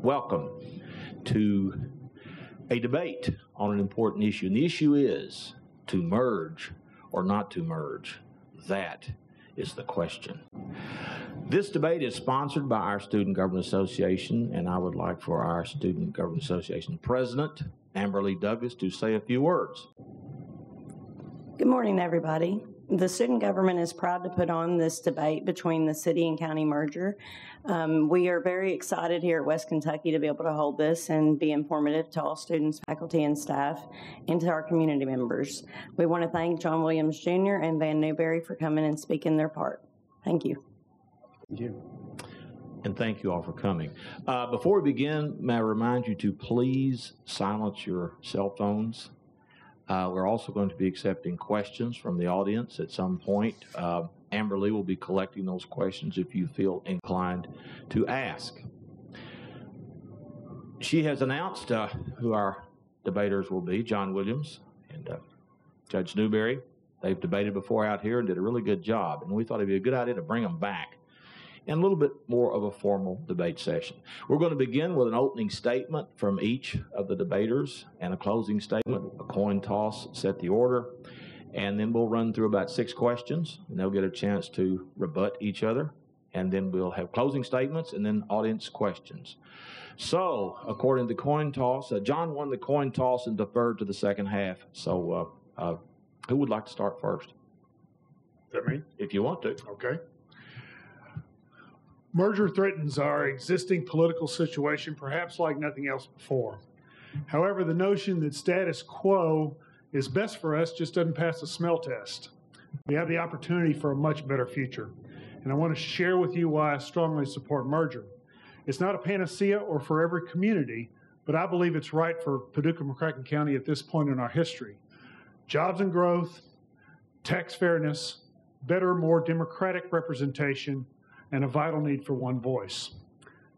Welcome to a debate on an important issue. And the issue is to merge or not to merge. That is the question. This debate is sponsored by our Student Government Association, and I would like for our Student Government Association President, Amberly Douglas, to say a few words. Good morning, everybody. The student government is proud to put on this debate between the city and county merger. We are very excited here at West Kentucky to be able to hold this and be informative to all students, faculty, and staff, and to our community members. We want to thank John Williams Jr. and Van Newberry for coming and speaking their part. Thank you. Thank you. And thank you all for coming. Before we begin, may I remind you to please silence your cell phones. We're also going to be accepting questions from the audience at some point. Amberly will be collecting those questions if you feel inclined to ask. She has announced who our debaters will be, John Williams and Judge Newberry. They've debated before out here and did a really good job, and we thought it'd be a good idea to bring them back and a little bit more of a formal debate session. We're going to begin with an opening statement from each of the debaters and a closing statement. A coin toss set the order, and then we'll run through about 6 questions, and they'll get a chance to rebut each other, and then we'll have closing statements and then audience questions. So, according to the coin toss, John won the coin toss and deferred to the second half. So, who would like to start first? Is that me? If you want to. Okay. Merger threatens our existing political situation, perhaps like nothing else before. However, the notion that status quo is best for us just doesn't pass the smell test. We have the opportunity for a much better future, and I want to share with you why I strongly support merger. It's not a panacea or for every community, but I believe it's right for Paducah, McCracken County at this point in our history. Jobs and growth, tax fairness, better, more democratic representation, and a vital need for one voice.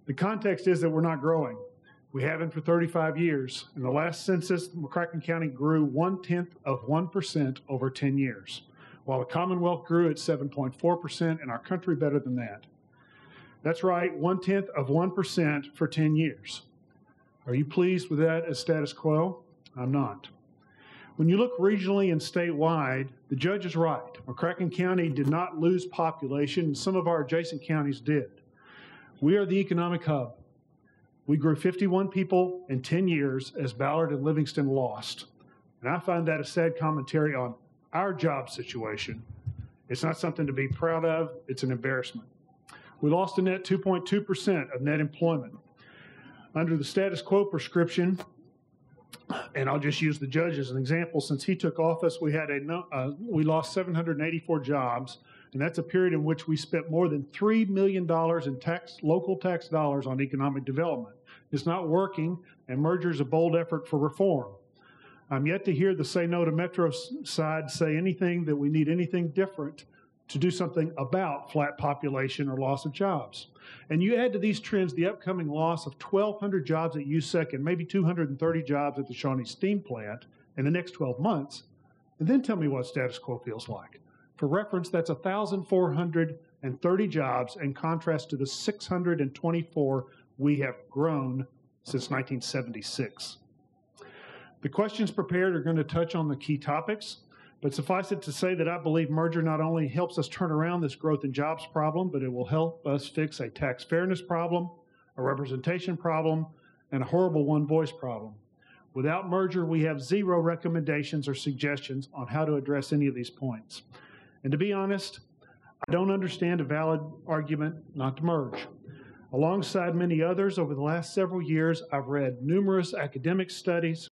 The context is that we're not growing. We haven't for 35 years. In the last census, McCracken County grew 0.1% over 10 years, while the Commonwealth grew at 7.4% and our country better than that. That's right, 0.1% for 10 years. Are you pleased with that as status quo? I'm not. When you look regionally and statewide, the judge is right. McCracken County did not lose population, and some of our adjacent counties did. We are the economic hub. We grew 51 people in 10 years as Ballard and Livingston lost. And I find that a sad commentary on our job situation. It's not something to be proud of, it's an embarrassment. We lost a net 2.2% of net employment. Under the status quo prescription, and I'll just use the judge as an example. Since he took office, we lost 784 jobs, and that's a period in which we spent more than $3 million in local tax dollars on economic development. It's not working, and merger is a bold effort for reform. I'm yet to hear the Say No to Metro side say anything that we need anything different to do something about flat population or loss of jobs. And you add to these trends the upcoming loss of 1,200 jobs at USEC and maybe 230 jobs at the Shawnee Steam Plant in the next 12 months, and then tell me what status quo feels like. For reference, that's 1,430 jobs in contrast to the 624 we have grown since 1976. The questions prepared are going to touch on the key topics, but suffice it to say that I believe merger not only helps us turn around this growth and jobs problem, but it will help us fix a tax fairness problem, a representation problem, and a horrible one voice problem. Without merger, we have 0 recommendations or suggestions on how to address any of these points. And to be honest, I don't understand a valid argument not to merge. Alongside many others, over the last several years, I've read numerous academic studies,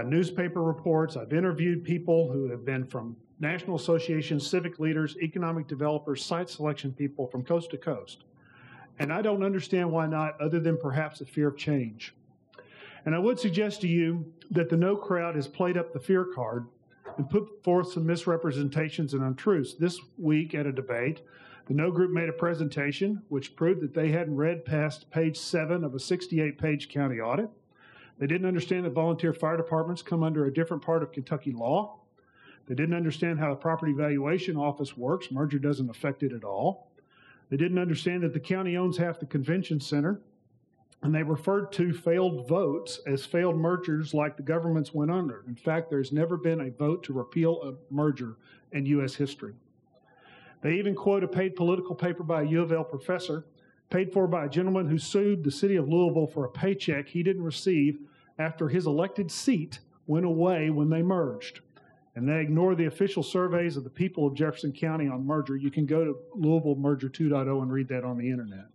newspaper reports. I've interviewed people who have been from national associations, civic leaders, economic developers, site selection people from coast to coast. And I don't understand why not, other than perhaps a fear of change. And I would suggest to you that the no crowd has played up the fear card and put forth some misrepresentations and untruths. This week at a debate, the no group made a presentation which proved that they hadn't read past page 7 of a 68-page county audit. They didn't understand that volunteer fire departments come under a different part of Kentucky law. They didn't understand how the property valuation office works. Merger doesn't affect it at all. They didn't understand that the county owns half the convention center. And they referred to failed votes as failed mergers like the governments went under. In fact, there's never been a vote to repeal a merger in U.S. history. They even quote a paid political paper by a U of L professor, paid for by a gentleman who sued the city of Louisville for a paycheck he didn't receive after his elected seat went away when they merged. And they ignore the official surveys of the people of Jefferson County on merger. You can go to Louisville Merger 2.0 and read that on the internet.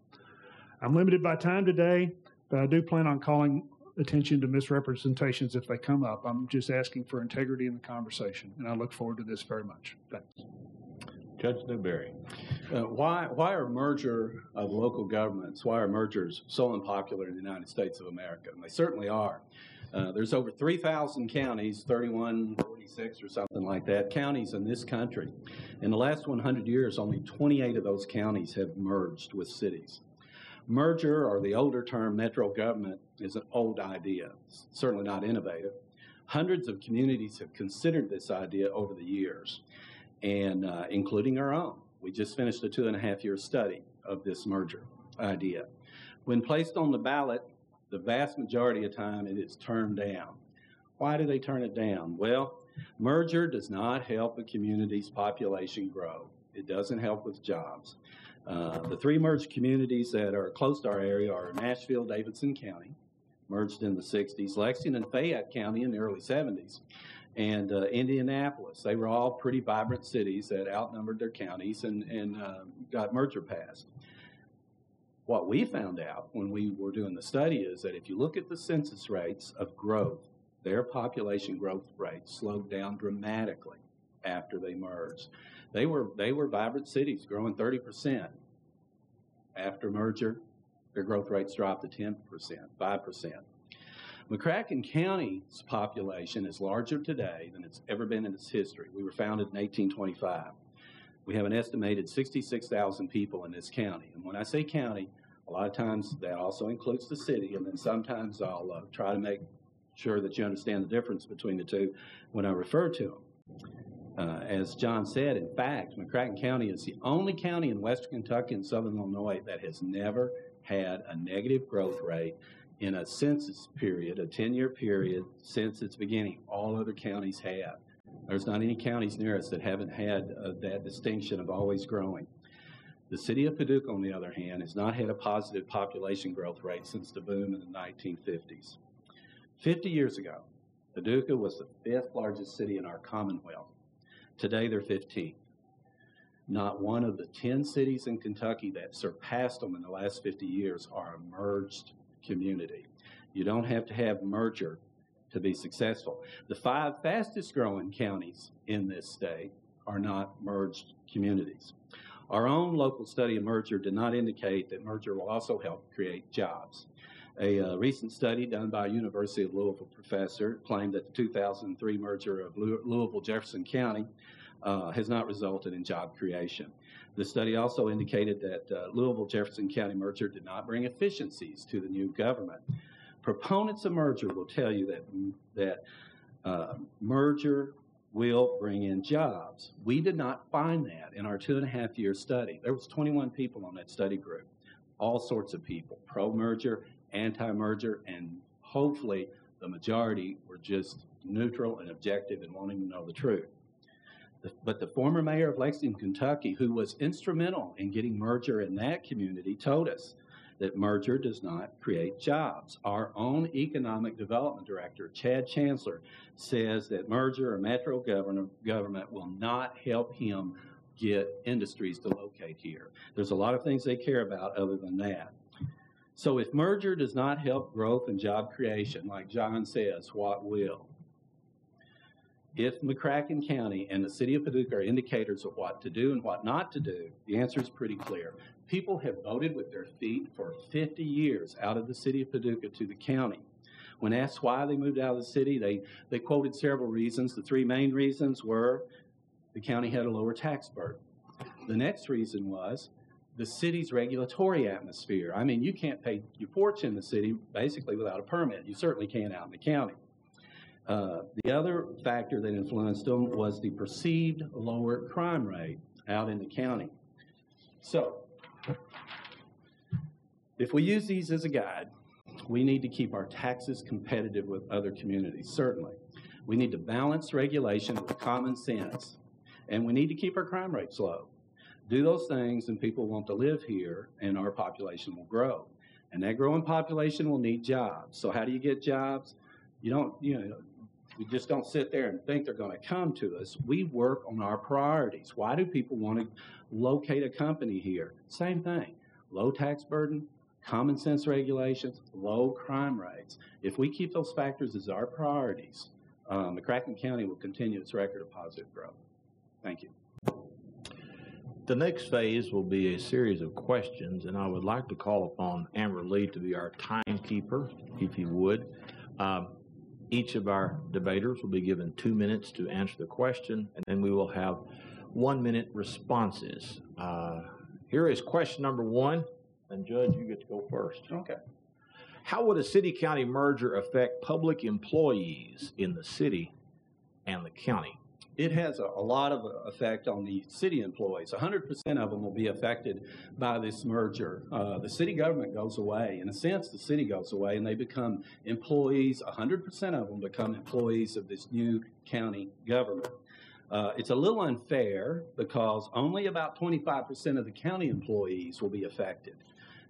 I'm limited by time today, but I do plan on calling attention to misrepresentations if they come up. I'm just asking for integrity in the conversation, and I look forward to this very much. Thanks. Judge Newberry. Why are mergers so unpopular in the United States of America? And they certainly are. There's over 3,000 counties, 3146 or something like that, counties in this country. In the last 100 years, only 28 of those counties have merged with cities. Merger, or the older term metro government, is an old idea. It's certainly not innovative. Hundreds of communities have considered this idea over the years, and including our own. We just finished a 2.5-year study of this merger idea. When placed on the ballot, the vast majority of time it is turned down. Why do they turn it down? Well, merger does not help a community's population grow. It doesn't help with jobs. The three merged communities that are close to our area are Nashville, Davidson County, merged in the 60s, Lexington and Fayette County in the early 70s, and Indianapolis. They were all pretty vibrant cities that outnumbered their counties and got merger passed. What we found out when we were doing the study is that if you look at the census rates of growth, their population growth rate slowed down dramatically after they merged. They were vibrant cities growing 30%. After merger, their growth rates dropped to 10%, 5%. McCracken County's population is larger today than it's ever been in its history. We were founded in 1825. We have an estimated 66,000 people in this county. And when I say county, a lot of times that also includes the city, and then sometimes I'll try to make sure that you understand the difference between the two when I refer to them. As John said, in fact, McCracken County is the only county in western Kentucky and southern Illinois that has never had a negative growth rate in a census period, a 10-year period, since its beginning. All other counties have. There's not any counties near us that haven't had that distinction of always growing. The city of Paducah, on the other hand, has not had a positive population growth rate since the boom in the 1950s. 50 years ago, Paducah was the 5th largest city in our Commonwealth. Today, they're 15th. Not one of the 10 cities in Kentucky that surpassed them in the last 50 years are a merged community. You don't have to have merger to be successful. The 5 fastest growing counties in this state are not merged communities. Our own local study of merger did not indicate that merger will also help create jobs. A recent study done by a University of Louisville professor claimed that the 2003 merger of Louisville-Jefferson County has not resulted in job creation. The study also indicated that Louisville-Jefferson County merger did not bring efficiencies to the new government. Proponents of merger will tell you that merger will bring in jobs. We did not find that in our 2.5-year study. There was 21 people on that study group, all sorts of people, pro-merger, anti-merger, and hopefully the majority were just neutral and objective and wanting to know the truth. But the former mayor of Lexington, Kentucky, who was instrumental in getting merger in that community, told us that merger does not create jobs. Our own economic development director, Chad Chancellor, says that merger or metro government will not help him get industries to locate here. There's a lot of things they care about other than that. So if merger does not help growth and job creation, like John says, what will? If McCracken County and the city of Paducah are indicators of what to do and what not to do, the answer is pretty clear. People have voted with their feet for 50 years out of the city of Paducah to the county. When asked why they moved out of the city, they quoted several reasons. The 3 main reasons were the county had a lower tax burden. The next reason was the city's regulatory atmosphere. I mean, you can't pay your porch in the city basically without a permit. You certainly can out in the county. The other factor that influenced them was the perceived lower crime rate out in the county. So, if we use these as a guide, We need to keep our taxes competitive with other communities, certainly. We need to balance regulation with common sense, and we need to keep our crime rates low. Do those things and people want to live here, and our population will grow. And that growing population will need jobs. So how do you get jobs? We just don't sit there and think they're going to come to us. We work on our priorities. Why do people want to locate a company here? Same thing. Low tax burden, common sense regulations, low crime rates. If we keep those factors as our priorities, McCracken County will continue its record of positive growth. Thank you. The next phase will be a series of questions, and I would like to call upon Amber Lee to be our timekeeper, if he would. Each of our debaters will be given 2 minutes to answer the question, and then we will have 1 minute responses. Here is question number 1, and Judge, you get to go first. Okay. How would a city-county merger affect public employees in the city and the county? It has a lot of effect on the city employees. 100% of them will be affected by this merger. The city government goes away. In a sense, the city goes away, and they become employees. 100% of them become employees of this new county government. It's a little unfair because only about 25% of the county employees will be affected.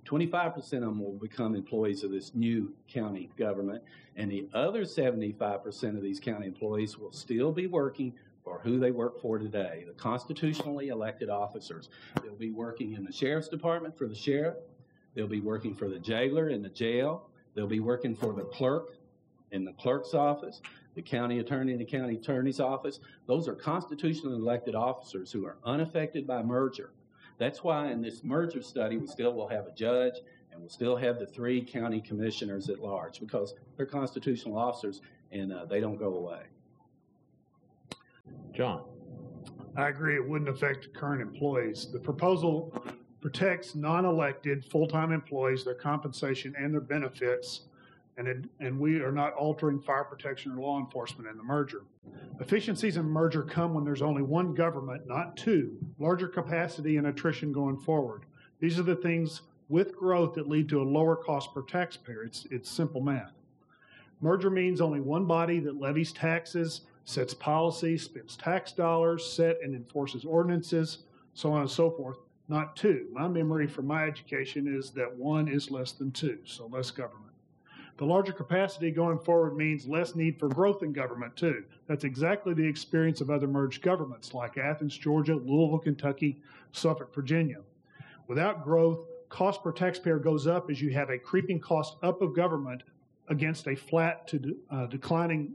25% of them will become employees of this new county government, and the other 75% of these county employees will still be working for who they work for today, the constitutionally elected officers. They'll be working in the sheriff's department for the sheriff. They'll be working for the jailer in the jail. They'll be working for the clerk in the clerk's office, the county attorney in the county attorney's office. Those are constitutionally elected officers who are unaffected by merger. That's why in this merger study, we still will have a judge and we'll still have the 3 county commissioners at large because they're constitutional officers and they don't go away. John. I agree it wouldn't affect current employees. The proposal protects non-elected full-time employees, their compensation and their benefits, and we are not altering fire protection or law enforcement in the merger. Efficiencies in merger come when there's only one government, not 2, larger capacity and attrition going forward. These are the things with growth that lead to a lower cost per taxpayer. It's simple math. Merger means only one body that levies taxes, sets policy, spends tax dollars, set and enforces ordinances, so on and so forth, not 2. My memory from my education is that 1 is less than 2, so less government. The larger capacity going forward means less need for growth in government, too. That's exactly the experience of other merged governments like Athens, Georgia, Louisville, Kentucky, Suffolk, Virginia. Without growth, cost per taxpayer goes up as you have a creeping cost up of government against a flat to declining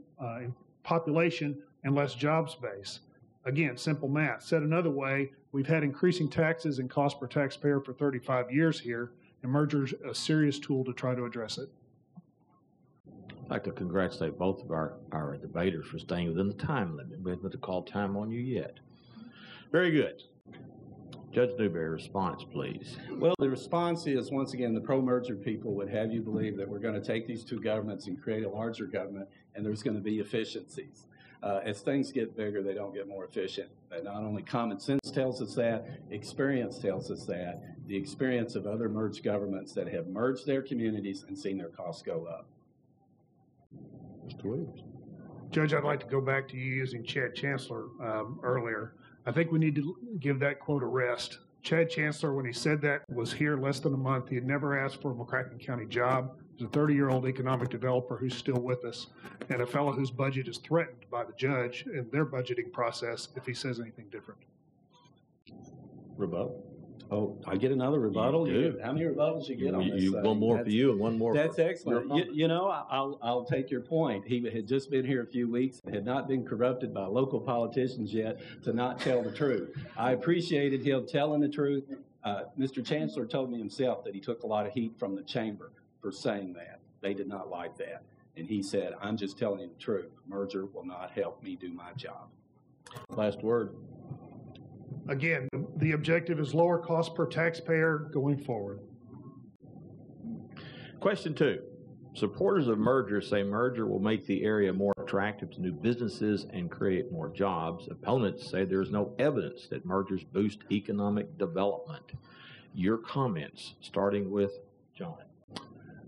population and less jobs base. Again, simple math. Said another way, we've had increasing taxes and cost per taxpayer for 35 years here, and merger is a serious tool to try to address it. I'd like to congratulate both of our debaters for staying within the time limit. We haven't called time on you yet. Very good. Judge Newberry, response, please. Well, the response is, once again, the pro-merger people would have you believe that we're going to take these 2 governments and create a larger government, and there's going to be efficiencies. As things get bigger, they don't get more efficient. And not only common sense tells us that, experience tells us that, the experience of other merged governments that have merged their communities and seen their costs go up. Mr. Williams. Judge, I'd like to go back to you using Chad Chancellor earlier. I think we need to give that quote a rest. Chad Chancellor, when he said that, was here less than a month. He had never asked for a McCracken County job. He's a 30-year-old economic developer who's still with us, and a fellow whose budget is threatened by the judge in their budgeting process if he says anything different. Rebuttal. Oh, I get another rebuttal? You do. How many rebuttals you get on this? One more for you and one more That's for excellent. I'll take your point. He had just been here a few weeks and had not been corrupted by local politicians yet to not tell the truth. I appreciated him telling the truth. Mr. Chancellor told me himself that he took a lot of heat from the chamber for saying that. They did not like that. And he said, I'm just telling you the truth. Merger will not help me do my job. Last word. Again, the objective is lower cost per taxpayer going forward. Question 2. Supporters of merger say merger will make the area more attractive to new businesses and create more jobs. Opponents say there's no evidence that mergers boost economic development. Your comments, starting with John.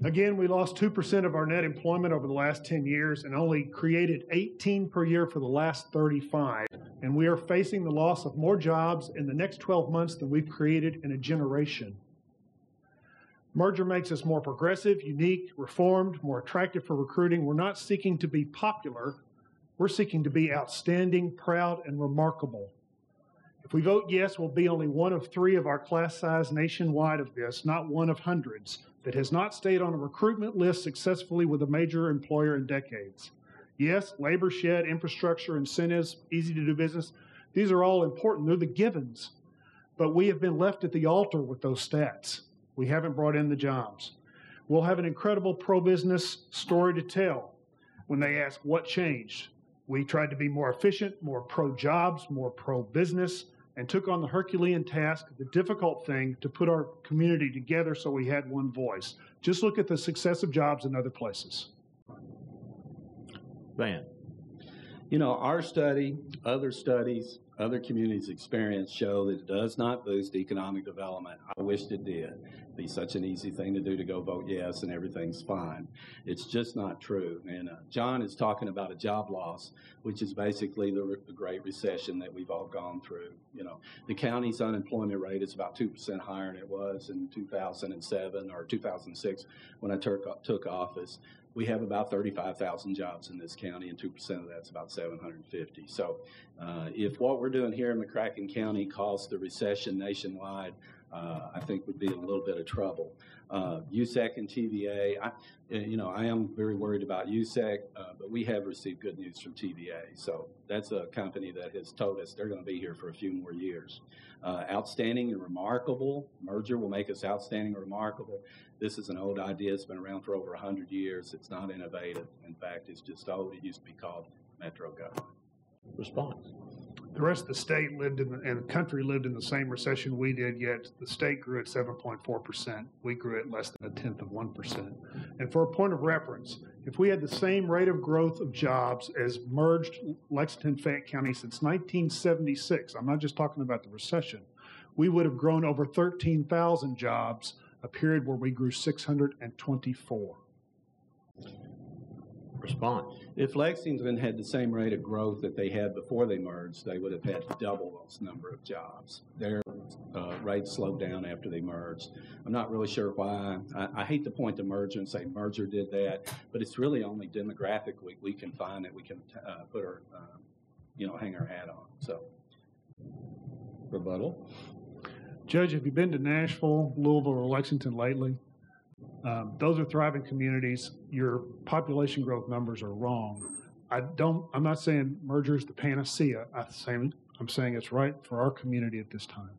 Again, we lost 2% of our net employment over the last 10 years and only created 18 per year for the last 35. And we are facing the loss of more jobs in the next 12 months than we've created in a generation. Merger makes us more progressive, unique, reformed, more attractive for recruiting. We're not seeking to be popular. We're seeking to be outstanding, proud, and remarkable. If we vote yes, we'll be only one of 3 of our class size nationwide of this, not one of hundreds, that has not stayed on a recruitment list successfully with a major employer in decades. Yes, labor shed, infrastructure, incentives, easy to do business, these are all important. They're the givens. But we have been left at the altar with those stats. We haven't brought in the jobs. We'll have an incredible pro-business story to tell when they ask what changed. We tried to be more efficient, more pro-jobs, more pro-business, and took on the Herculean task, the difficult thing, to put our community together so we had one voice. Just look at the success of jobs in other places. Van. You know, our study, other studies, other communities' experience show that it does not boost economic development. I wished it did. It'd be such an easy thing to do to go vote yes and everything's fine. It's just not true. And John is talking about a job loss, which is basically the Great Recession that we've all gone through. You know, the county's unemployment rate is about 2% higher than it was in 2007 or 2006 when I took office. We have about 35,000 jobs in this county, and 2% of that's about 750. So if what we're doing here in McCracken County caused the recession nationwide, I think we'd be in a little bit of trouble. USEC and TVA, I am very worried about USEC, but we have received good news from TVA. So that's a company that has told us they're going to be here for a few more years. Outstanding and remarkable, merger will make us outstanding and remarkable. This is an old idea. It's been around for over 100 years. It's not innovative. In fact, it's just old. It used to be called Metro government. Response. The rest of the state and the country lived in the same recession we did, yet the state grew at 7.4%. We grew at less than 0.1%. And for a point of reference, if we had the same rate of growth of jobs as merged Lexington Fayette County since 1976, I'm not just talking about the recession, we would have grown over 13,000 jobs, a period where we grew 624. Response. If Lexington had the same rate of growth that they had before they merged, they would have had double those number of jobs. Their rate slowed down after they merged. I'm not really sure why. I hate to point to merger and say merger did that, but it's really only demographic we can find that we can put our, hang our hat on. So, rebuttal. Judge, have you been to Nashville, Louisville, or Lexington lately? Those are thriving communities. Your population growth numbers are wrong. I'm not saying merger is the panacea. I'm saying it's right for our community at this time.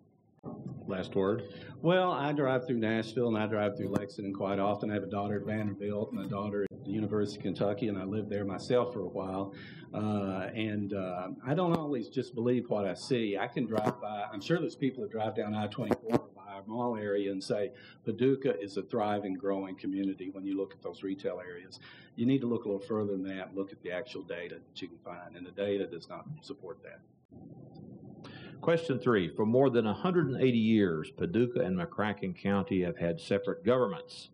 Last word. Well, I drive through Nashville and I drive through Lexington quite often. I have a daughter at Vanderbilt and a daughter at the University of Kentucky, and I lived there myself for a while. I don't always just believe what I see. I can drive by. I'm sure there's people that drive down I-24 by our mall area and say Paducah is a thriving, growing community when you look at those retail areas. You need to look a little further than that and look at the actual data that you can find, and the data does not support that. Question 3. For more than 180 years, Paducah and McCracken County have had separate governments,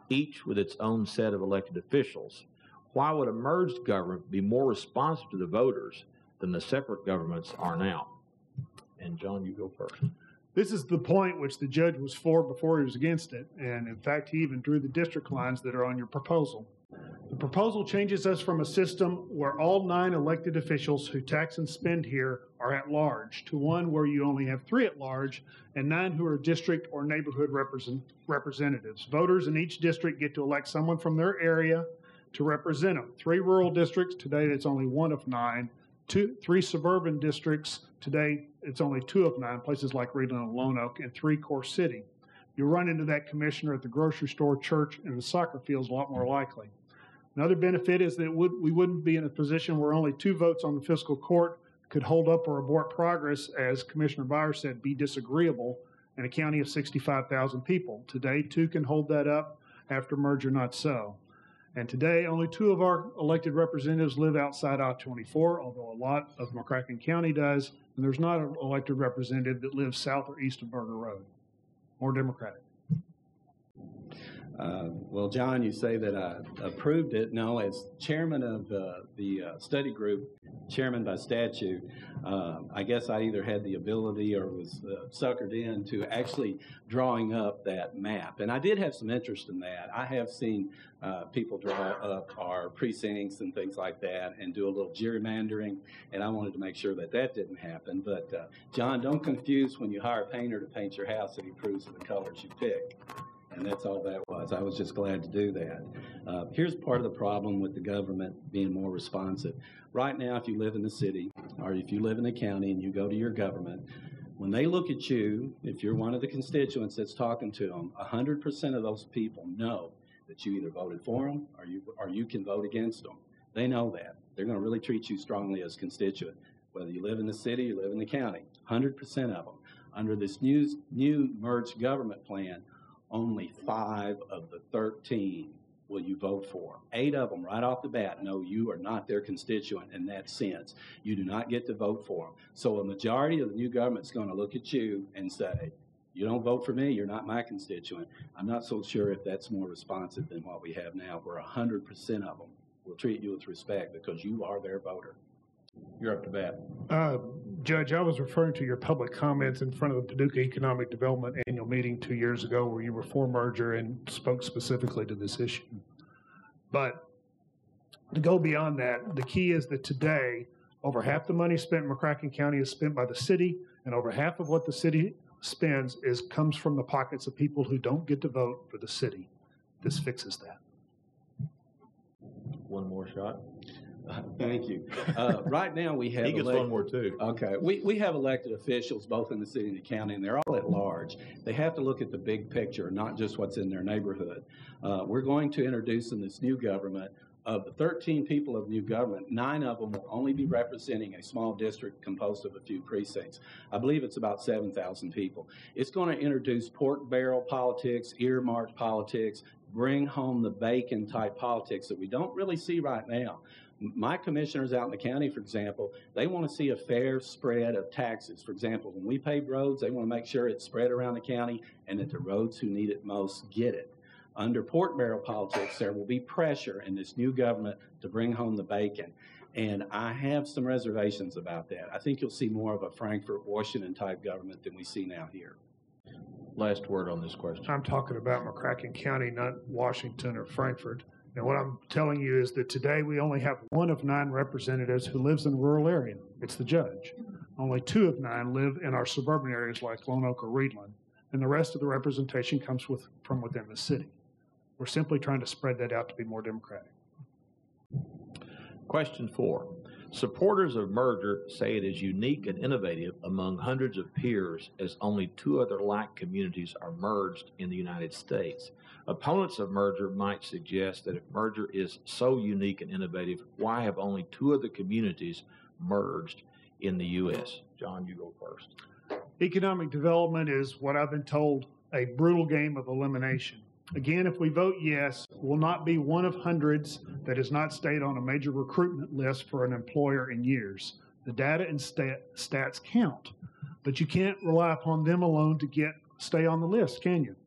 each with its own set of elected officials. Why would a merged government be more responsive to the voters than the separate governments are now? And John, you go first. This is the point which the judge was for before he was against it, and in fact, he even drew the district lines that are on your proposal. The proposal changes us from a system where all 9 elected officials who tax and spend here are at large to one where you only have 3 at large and 9 who are district or neighborhood representatives. Voters in each district get to elect someone from their area to represent them. 3 rural districts, today it's only 1 of 9. 3 suburban districts, today it's only 2 of 9, places like Reedland and Lone Oak, and 3 core city. You'll run into that commissioner at the grocery store, church, and the soccer fields a lot more likely. Another benefit is that we wouldn't be in a position where only 2 votes on the fiscal court could hold up or abort progress, as Commissioner Byers said, be disagreeable in a county of 65,000 people. Today, 2 can hold that up. After merger, not so. And today, only 2 of our elected representatives live outside I-24, although a lot of McCracken County does, and there's not an elected representative that lives south or east of Burger Road. More Democratic. Well, John, you say that I approved it. No, as chairman of the study group, chairman by statute, I guess I either had the ability or was suckered into actually drawing up that map. And I did have some interest in that. I have seen people draw up our precincts and things like that and do a little gerrymandering, and I wanted to make sure that that didn't happen. But, John, don't confuse when you hire a painter to paint your house that he approves of the colors you pick. And that's all that was. I was just glad to do that. Here's part of the problem with the government being more responsive. Right now, if you live in the city or if you live in the county and you go to your government, when they look at you, if you're one of the constituents that's talking to them, 100% of those people know that you either voted for them or you can vote against them. They know that. They're going to really treat you strongly as constituent, whether you live in the city or live in the county, 100% of them. Under this new merged government plan, only 5 of the 13 will you vote for. 8 of them right off the bat know you are not their constituent in that sense. You do not get to vote for them. So a majority of the new government's going to look at you and say, you don't vote for me, you're not my constituent. I'm not so sure if that's more responsive than what we have now, where 100% of them will treat you with respect because you are their voter. You're up to bat. Judge, I was referring to your public comments in front of the Paducah Economic Development Annual Meeting 2 years ago where you were for merger and spoke specifically to this issue. But to go beyond that, the key is that today, over half the money spent in McCracken County is spent by the city, and over half of what the city spends comes from the pockets of people who don't get to vote for the city. This fixes that. One more shot. Thank you. Right now we have... He gets one more too. Okay. We have elected officials both in the city and the county, and they're all at large. They have to look at the big picture, not just what's in their neighborhood. We're going to introduce in this new government, of the 13 people of new government, 9 of them will only be representing a small district composed of a few precincts. I believe it's about 7,000 people. It's going to introduce pork barrel politics, earmark politics, bring home the bacon type politics that we don't really see right now. My commissioners out in the county, for example, they want to see a fair spread of taxes. For example, when we pave roads, they want to make sure it's spread around the county and that the roads who need it most get it. Under pork barrel politics, there will be pressure in this new government to bring home the bacon. And I have some reservations about that. I think you'll see more of a Frankfurt, Washington type government than we see now here. Last word on this question. I'm talking about McCracken County, not Washington or Frankfurt. And what I'm telling you is that today we only have 1 of 9 representatives who lives in a rural area. It's the judge. Only 2 of 9 live in our suburban areas like Lone Oak or Reedland. And the rest of the representation comes from within the city. We're simply trying to spread that out to be more democratic. Question 4. Supporters of merger say it is unique and innovative among hundreds of peers as only 2 other like communities are merged in the United States. Opponents of merger might suggest that if merger is so unique and innovative, why have only 2 other communities merged in the U.S.? John, you go first. Economic development is what I've been told a brutal game of elimination. Again, if we vote yes, we'll not be one of hundreds that has not stayed on a major recruitment list for an employer in years. The data and stats count, but you can't rely upon them alone to stay on the list, can you?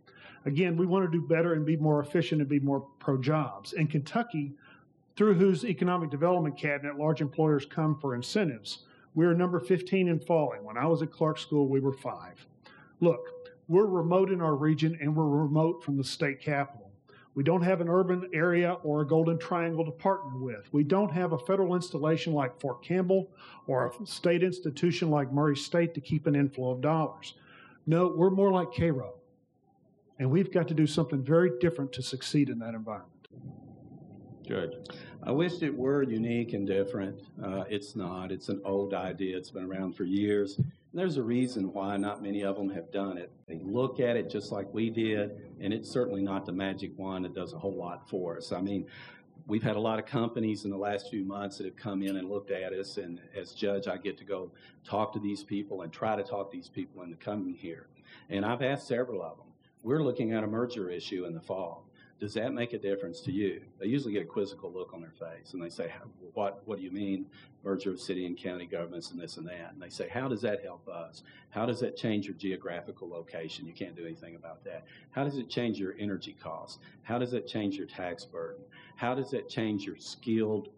Again, we want to do better and be more efficient and be more pro-jobs. In Kentucky, through whose economic development cabinet large employers come for incentives, we're number 15 and falling. When I was at Clark School, we were 5. Look, we're remote in our region, and we're remote from the state capital. We don't have an urban area or a golden triangle to partner with. We don't have a federal installation like Fort Campbell or a state institution like Murray State to keep an inflow of dollars. No, we're more like Cairo. And we've got to do something very different to succeed in that environment. Judge. I wish it were unique and different. It's not. It's an old idea. It's been around for years. And there's a reason why not many of them have done it. They look at it just like we did, and it's certainly not the magic wand that does a whole lot for us. I mean, we've had a lot of companies in the last few months that have come in and looked at us, and as judge, I get to go talk to these people and try to talk these people into coming here. And I've asked several of them. We're looking at a merger issue in the fall. Does that make a difference to you? They usually get a quizzical look on their face, and they say, what do you mean, merger of city and county governments and this and that? And they say, how does that help us? How does that change your geographical location? You can't do anything about that. How does it change your energy costs? How does it change your tax burden? How does that change your skilled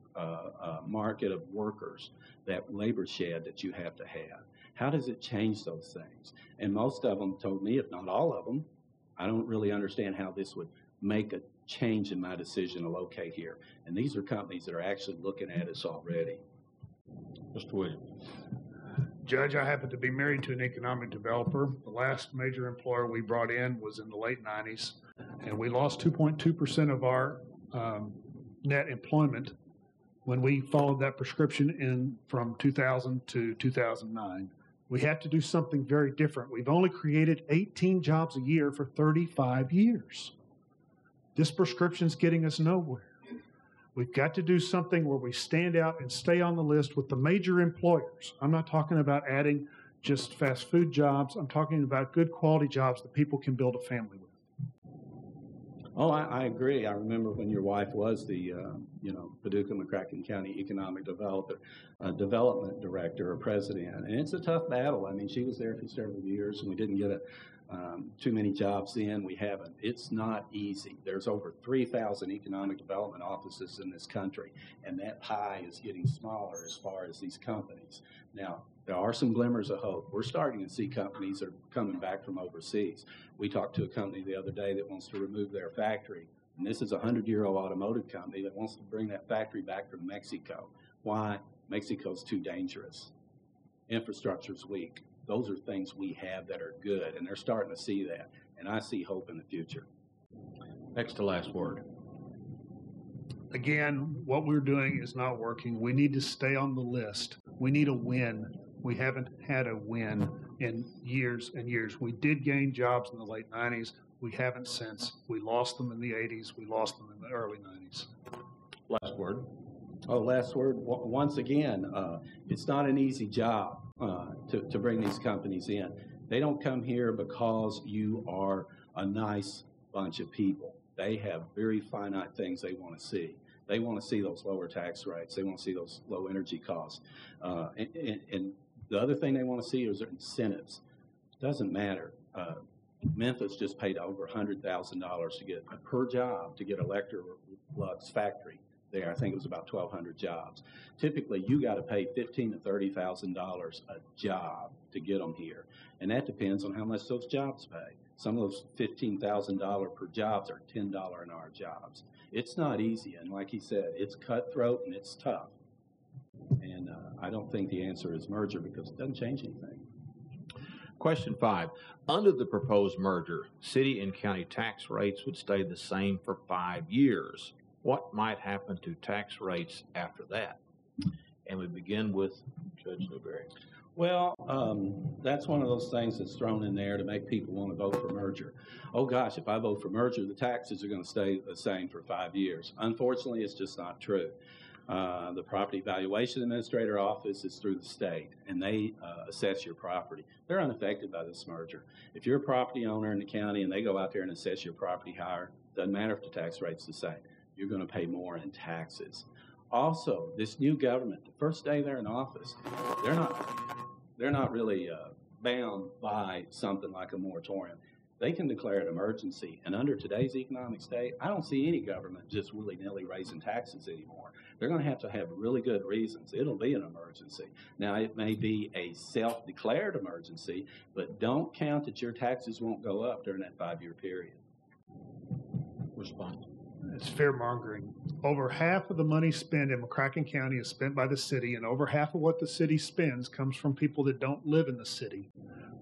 market of workers, that labor shed that you have to have? How does it change those things? And most of them told me, if not all of them, I don't really understand how this would make a change in my decision to locate here. And these are companies that are actually looking at us already. Mr. Williams. Judge, I happen to be married to an economic developer. The last major employer we brought in was in the late 90s, and we lost 2.2% of our net employment when we followed that prescription in from 2000 to 2009. We have to do something very different. We've only created 18 jobs a year for 35 years. This prescription's getting us nowhere. We've got to do something where we stand out and stay on the list with the major employers. I'm not talking about adding just fast food jobs. I'm talking about good quality jobs that people can build a family with. Oh, I agree. I remember when your wife was the, Paducah, McCracken County Economic Development Director or President. And it's a tough battle. I mean, she was there for several years, and we didn't get too many jobs in. We haven't. It's not easy. There's over 3,000 economic development offices in this country, and that pie is getting smaller as far as these companies. Now, there are some glimmers of hope. We're starting to see companies that are coming back from overseas. We talked to a company the other day that wants to remove their factory, and this is a 100-year-old automotive company that wants to bring that factory back from Mexico. Why? Mexico's too dangerous. Infrastructure's weak. Those are things we have that are good, and they're starting to see that, and I see hope in the future. Next to last word. Again, what we're doing is not working. We need to stay on the list. We need a win. We haven't had a win in years and years. We did gain jobs in the late 90s. We haven't since. We lost them in the 80s. We lost them in the early 90s. Last word. Oh, last word. Once again, it's not an easy job to bring these companies in. They don't come here because you are a nice bunch of people. They have very finite things they want to see. They want to see those lower tax rates. They want to see those low energy costs. And the other thing they want to see is their incentives. It doesn't matter. Memphis just paid over $100,000 to get per job to get Electrolux factory there. I think it was about 1,200 jobs. Typically, you got to pay $15,000 to $30,000 a job to get them here, and that depends on how much those jobs pay. Some of those $15,000 per jobs are $10 an hour jobs. It's not easy, and like he said, it's cutthroat and it's tough. And I don't think the answer is merger because it doesn't change anything. Question 5. Under the proposed merger, city and county tax rates would stay the same for 5 years. What might happen to tax rates after that? And we begin with Judge Newberry. Well, that's one of those things that's thrown in there to make people want to vote for merger. Oh gosh, if I vote for merger, the taxes are going to stay the same for 5 years. Unfortunately, it's just not true. The Property Valuation Administrator Office is through the state, and they assess your property. They're unaffected by this merger. If you're a property owner in the county and they go out there and assess your property higher, doesn't matter if the tax rate's the same. You're going to pay more in taxes. Also, this new government, the first day they're in office, they're not really bound by something like a moratorium. They can declare an emergency, and under today's economic state, I don't see any government just willy-nilly raising taxes anymore. They're going to have really good reasons. It'll be an emergency. Now, it may be a self-declared emergency, but don't count that your taxes won't go up during that 5-year period. Response. It's fear-mongering. Over half of the money spent in McCracken County is spent by the city, and over half of what the city spends comes from people that don't live in the city.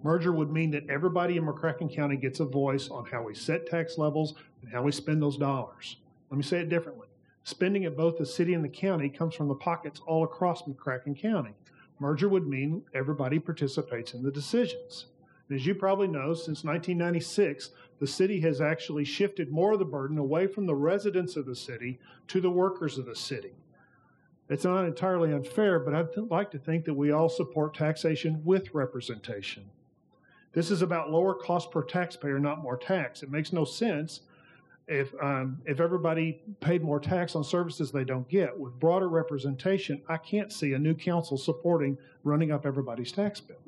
Merger would mean that everybody in McCracken County gets a voice on how we set tax levels and how we spend those dollars. Let me say it differently. Spending at both the city and the county comes from the pockets all across McCracken County. Merger would mean everybody participates in the decisions. And as you probably know, since 1996, the city has actually shifted more of the burden away from the residents of the city to the workers of the city. It's not entirely unfair, but I'd like to think that we all support taxation with representation. This is about lower cost per taxpayer, not more tax. It makes no sense if everybody paid more tax on services they don't get. With broader representation, I can't see a new council supporting running up everybody's tax bill.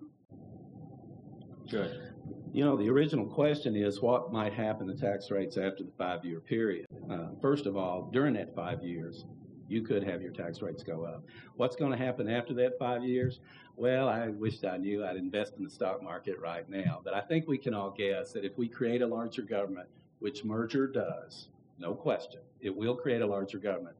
Good. You know, the original question is what might happen to tax rates after the 5-year period. First of all, during that 5 years, you could have your tax rates go up. What's going to happen after that 5 years? Well, I wished I knew. I'd invest in the stock market right now. But I think we can all guess that if we create a larger government, which merger does, no question, it will create a larger government.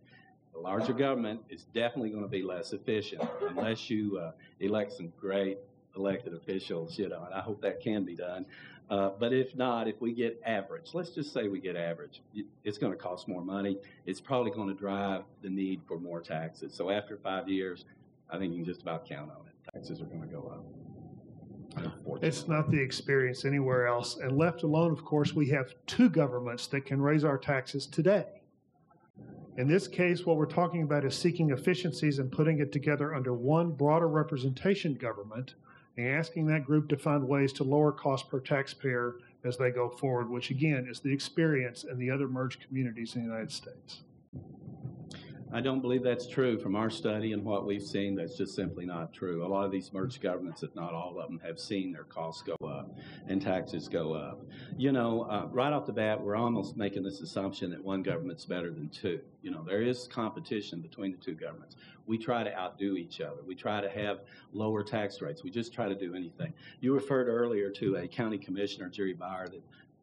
The larger government is definitely going to be less efficient unless you elect some great elected officials, you know, and I hope that can be done. But if not, if we get average, let's just say we get average, it's going to cost more money. It's probably going to drive the need for more taxes. So after 5 years, I think you can just about count on it. Taxes are going to go up. It's not the experience anywhere else. And left alone, of course, we have two governments that can raise our taxes today. In this case, what we're talking about is seeking efficiencies and putting it together under one broader representation government and asking that group to find ways to lower cost per taxpayer as they go forward, which again is the experience in the other merged communities in the United States. I don't believe that's true. From our study and what we've seen, that's just simply not true. A lot of these merged governments, if not all of them, have seen their costs go up and taxes go up. You know, right off the bat, we're almost making this assumption that one government's better than two. You know, there is competition between the two governments. We try to outdo each other. We try to have lower tax rates. We just try to do anything. You referred earlier to a county commissioner, Jerry Byer,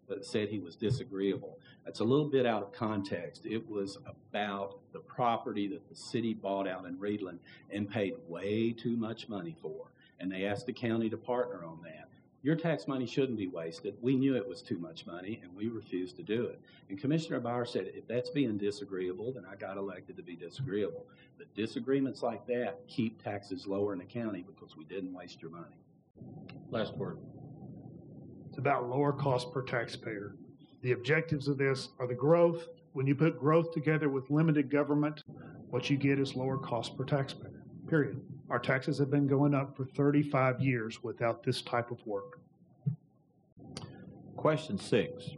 that said he was disagreeable. That's a little bit out of context. It was about the property that the city bought out in Reedland and paid way too much money for, and they asked the county to partner on that. Your tax money shouldn't be wasted. We knew it was too much money, and we refused to do it. And Commissioner Byer said, if that's being disagreeable, then I got elected to be disagreeable. But disagreements like that keep taxes lower in the county because we didn't waste your money. Last word. It's about lower cost per taxpayer. The objectives of this are the growth. When you put growth together with limited government, what you get is lower cost per taxpayer, period. Our taxes have been going up for 35 years without this type of work. Question 6.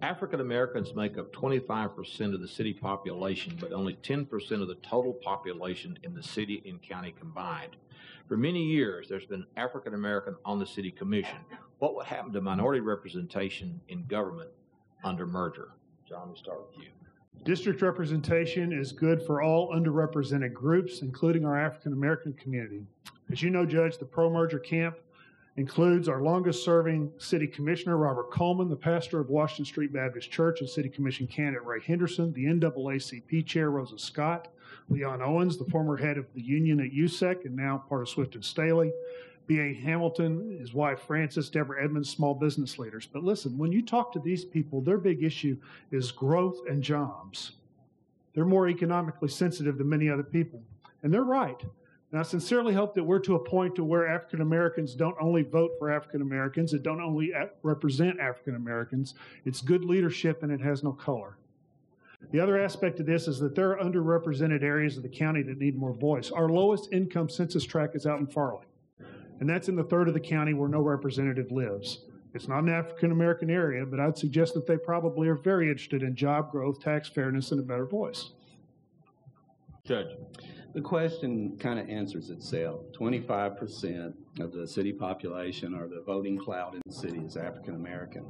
African Americans make up 25% of the city population, but only 10% of the total population in the city and county combined. For many years, there's been African American on the city commission. What would happen to minority representation in government under merger? John, we'll start with you. District representation is good for all underrepresented groups, including our African American community. As you know, Judge, the pro-merger camp includes our longest-serving city commissioner, Robert Coleman, the pastor of Washington Street Baptist Church and city commission candidate Ray Henderson, the NAACP chair, Rosa Scott, Leon Owens, the former head of the union at USEC and now part of Swift and Staley, B.A. Hamilton, his wife Frances, Deborah Edmonds, small business leaders. But listen, when you talk to these people, their big issue is growth and jobs. They're more economically sensitive than many other people, and they're right. And I sincerely hope that we're to a point to where African Americans don't only vote for African Americans, it don't only represent African Americans, it's good leadership and it has no color. The other aspect of this is that there are underrepresented areas of the county that need more voice. Our lowest income census tract is out in Farley, and that's in the third of the county where no representative lives. It's not an African American area, but I'd suggest that they probably are very interested in job growth, tax fairness, and a better voice. Judge. The question kind of answers itself. 25% of the city population or the voting cloud in the city is African American.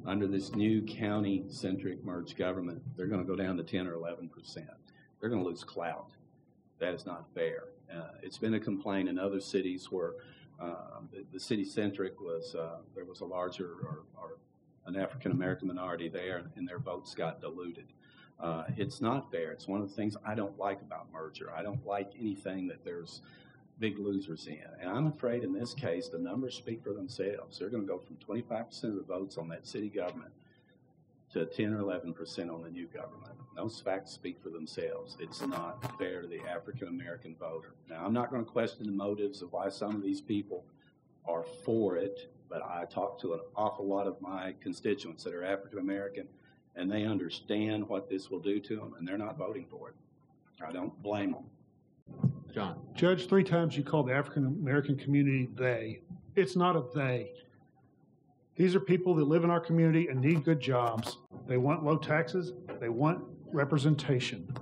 Under this new county-centric merged government, they're going to go down to 10 or 11%. They're going to lose clout. That is not fair. It's been a complaint in other cities where the city-centric was, there was a larger or an African American minority there, and their votes got diluted. It's not fair. It's one of the things I don't like about merger. I don't like anything that there's big losers in. And I'm afraid in this case, the numbers speak for themselves. They're going to go from 25% of the votes on that city government to 10 or 11% on the new government. Those facts speak for themselves. It's not fair to the African American voter. Now, I'm not going to question the motives of why some of these people are for it, but I talk to an awful lot of my constituents that are African American, and they understand what this will do to them, and they're not voting for it. I don't blame them. John. Judge, 3 times you called the African American community they. It's not a they. These are people that live in our community and need good jobs. They want low taxes. They want representation.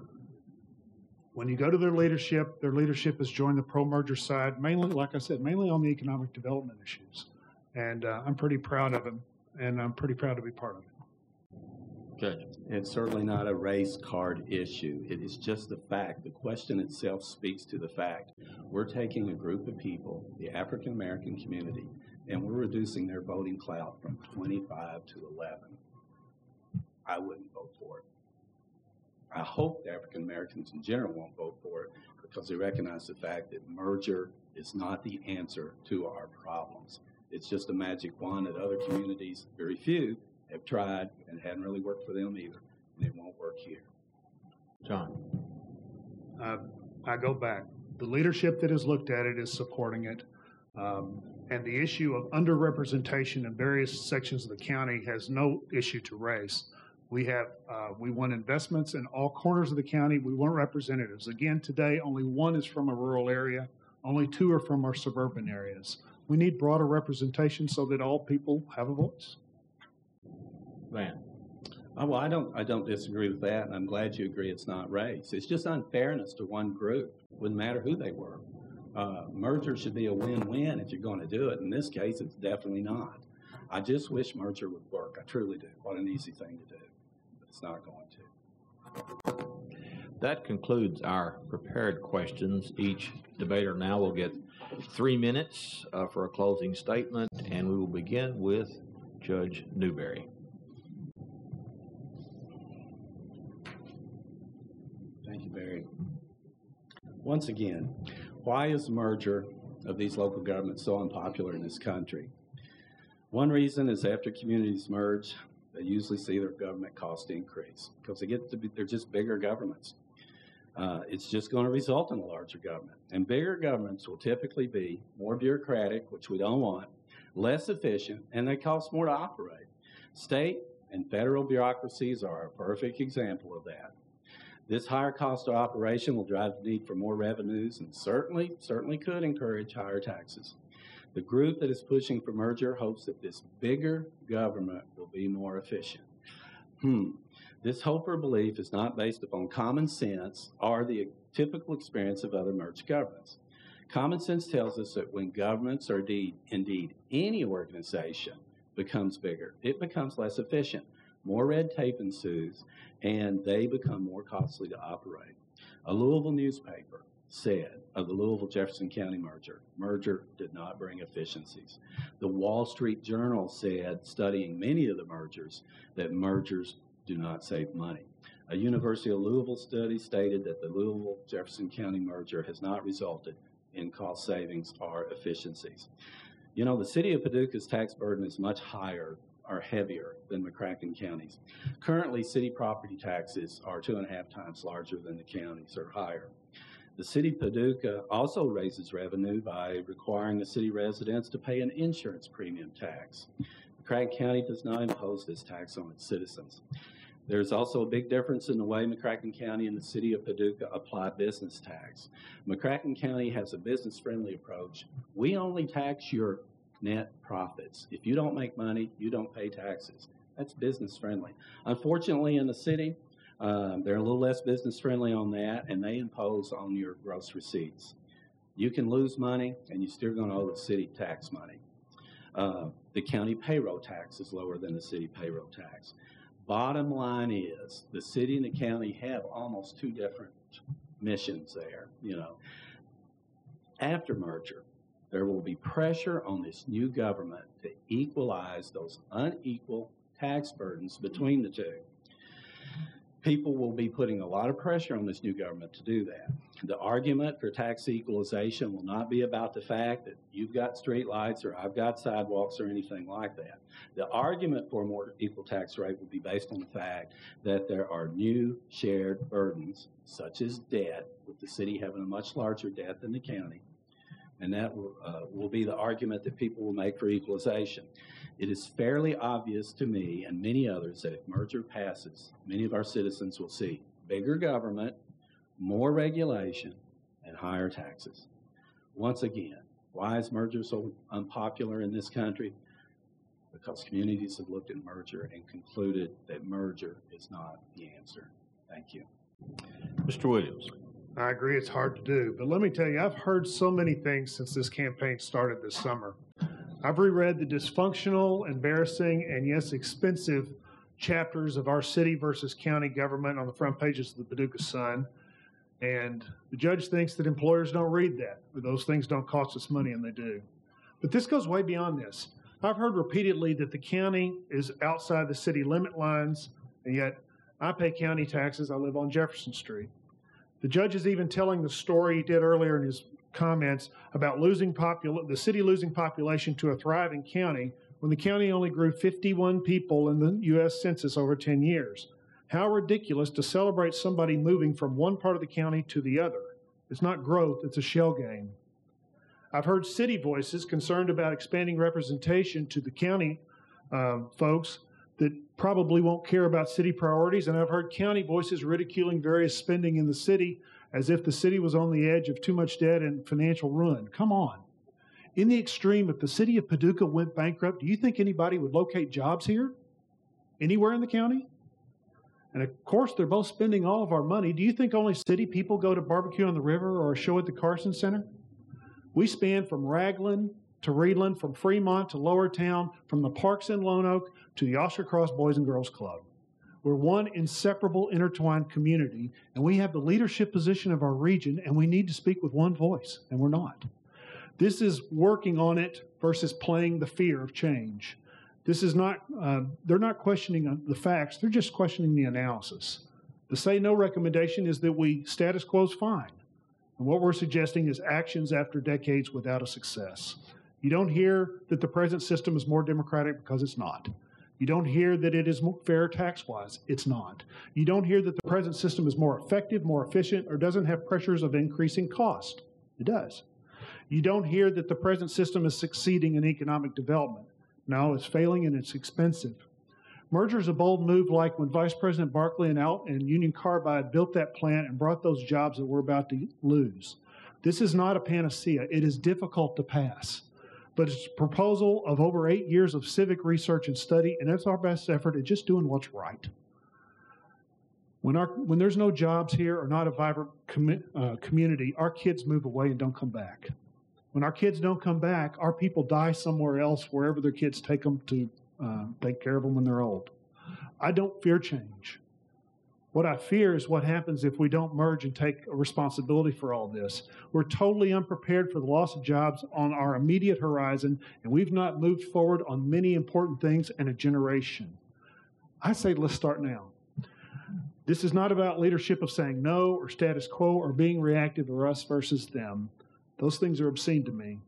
When you go to their leadership has joined the pro-merger side, mainly, like I said, mainly on the economic development issues. And I'm pretty proud of them, and I'm pretty proud to be part of it. Judge. It's certainly not a race card issue. It is just the fact. The question itself speaks to the fact. We're taking a group of people, the African American community, and we're reducing their voting clout from 25 to 11. I wouldn't vote for it. I hope the African Americans in general won't vote for it because they recognize the fact that merger is not the answer to our problems. It's just a magic wand that other communities, very few, have tried and it hadn't really worked for them either, and it won't work here. John. I go back. The leadership that has looked at it is supporting it. And the issue of underrepresentation in various sections of the county has no issue to race. We want investments in all corners of the county. We want representatives. Again, today, only one is from a rural area. Only 2 are from our suburban areas. We need broader representation so that all people have a voice. Van. Well, I don't disagree with that, and I'm glad you agree it's not race. It's just unfairness to one group. Wouldn't matter who they were. Merger should be a win-win if you're going to do it. In this case, it's definitely not. I just wish merger would work. I truly do. What an easy thing to do. But it's not going to. That concludes our prepared questions. Each debater now will get 3 minutes for a closing statement, and we will begin with Judge Newberry. Thank you, Barry. Once again, why is the merger of these local governments so unpopular in this country? One reason is after communities merge, they usually see their government cost increase because they're just bigger governments. It's just going to result in a larger government. And bigger governments will typically be more bureaucratic, which we don't want, less efficient, and they cost more to operate. State and federal bureaucracies are a perfect example of that. This higher cost of operation will drive the need for more revenues and certainly could encourage higher taxes. The group that is pushing for merger hopes that this bigger government will be more efficient. This hope or belief is not based upon common sense or the typical experience of other merged governments. Common sense tells us that when governments, or indeed any organization, becomes bigger, it becomes less efficient. More red tape ensues, and they become more costly to operate. A Louisville newspaper said of the Louisville-Jefferson County merger did not bring efficiencies. The Wall Street Journal said, studying many of the mergers, that mergers do not save money. A University of Louisville study stated that the Louisville-Jefferson County merger has not resulted in cost savings or efficiencies. You know, the city of Paducah's tax burden is much higher or heavier than McCracken County's. Currently, city property taxes are 2.5 times larger than the county's or higher. The city of Paducah also raises revenue by requiring the city residents to pay an insurance premium tax. McCracken County does not impose this tax on its citizens. There's also a big difference in the way McCracken County and the city of Paducah apply business tax. McCracken County has a business-friendly approach. We only tax your net profits. If you don't make money, you don't pay taxes. That's business-friendly. Unfortunately, in the city, they're a little less business-friendly on that, and they impose on your gross receipts. You can lose money, and you're still going to owe the city tax money. The county payroll tax is lower than the city payroll tax. Bottom line is, the city and the county have almost 2 different missions there. You know, after merger, there will be pressure on this new government to equalize those unequal tax burdens between the two. People will be putting a lot of pressure on this new government to do that. The argument for tax equalization will not be about the fact that you've got street lights or I've got sidewalks or anything like that. The argument for a more equal tax rate will be based on the fact that there are new shared burdens, such as debt, with the city having a much larger debt than the county. And that will be the argument that people will make for equalization. It is fairly obvious to me and many others that if merger passes, many of our citizens will see bigger government, more regulation, and higher taxes. Once again, why is merger so unpopular in this country? because communities have looked at merger and concluded that merger is not the answer. Thank you. Mr. Williams. I agree it's hard to do, but let me tell you, I've heard so many things since this campaign started this summer. I've reread the dysfunctional, embarrassing, and yes, expensive chapters of our city versus county government on the front pages of the Paducah Sun, and the judge thinks that employers don't read that, or those things don't cost us money, and they do. But this goes way beyond this. I've heard repeatedly that the county is outside the city limit lines, and yet I pay county taxes. I live on Jefferson Street. The judge is even telling the story he did earlier in his comments about the city losing population to a thriving county when the county only grew 51 people in the U.S. Census over 10 years. How ridiculous to celebrate somebody moving from one part of the county to the other. It's not growth, it's a shell game. I've heard city voices concerned about expanding representation to the county folks that probably won't care about city priorities, and I've heard county voices ridiculing various spending in the city as if the city was on the edge of too much debt and financial ruin. Come on. In the extreme, if the city of Paducah went bankrupt, do you think anybody would locate jobs here? Anywhere in the county? And of course, they're both spending all of our money. Do you think only city people go to barbecue on the river or a show at the Carson Center? We span from Raglan to Reedland, from Fremont to Lower Town, from the parks in Lone Oak to the Oscar Cross Boys and Girls Club. We're one inseparable, intertwined community, and we have the leadership position of our region, and we need to speak with one voice, and we're not. This is working on it versus playing the fear of change. This is not, they're not questioning the facts, they're just questioning the analysis. The say no recommendation is that we status quo is fine. And what we're suggesting is actions after decades without a success. You don't hear that the present system is more democratic because it's not. You don't hear that it is fair tax-wise. It's not. You don't hear that the present system is more effective, more efficient, or doesn't have pressures of increasing cost. It does. You don't hear that the present system is succeeding in economic development. No, it's failing and it's expensive. Merger is a bold move like when Vice President Barkley and Union Carbide built that plant and brought those jobs that we're about to lose. This is not a panacea. It is difficult to pass. But it's a proposal of over 8 years of civic research and study, and that's our best effort at just doing what's right. When there's no jobs here or not a vibrant community, our kids move away and don't come back. When our kids don't come back, our people die somewhere else, wherever their kids take them to take care of them when they're old. I don't fear change. What I fear is what happens if we don't merge and take responsibility for all this. We're totally unprepared for the loss of jobs on our immediate horizon, and we've not moved forward on many important things in a generation. I say let's start now. This is not about leadership of saying no or status quo or being reactive or us versus them. Those things are obscene to me.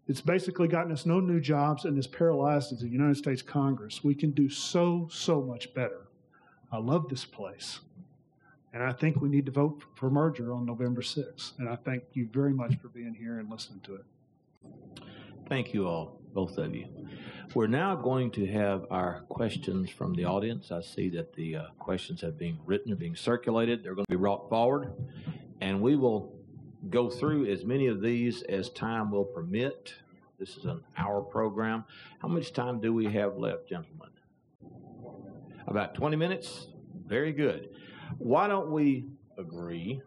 It's basically gotten us no new jobs and has paralyzed the United States Congress. We can do so much better. I love this place. And I think we need to vote for merger on November 6th. And I thank you very much for being here and listening to it. Thank you all, both of you. We're now going to have our questions from the audience. I see that the questions have been written, being circulated. They're going to be brought forward. And we will go through as many of these as time will permit. This is an hour program. How much time do we have left, gentlemen? About 20 minutes? Very good. Why don't we agree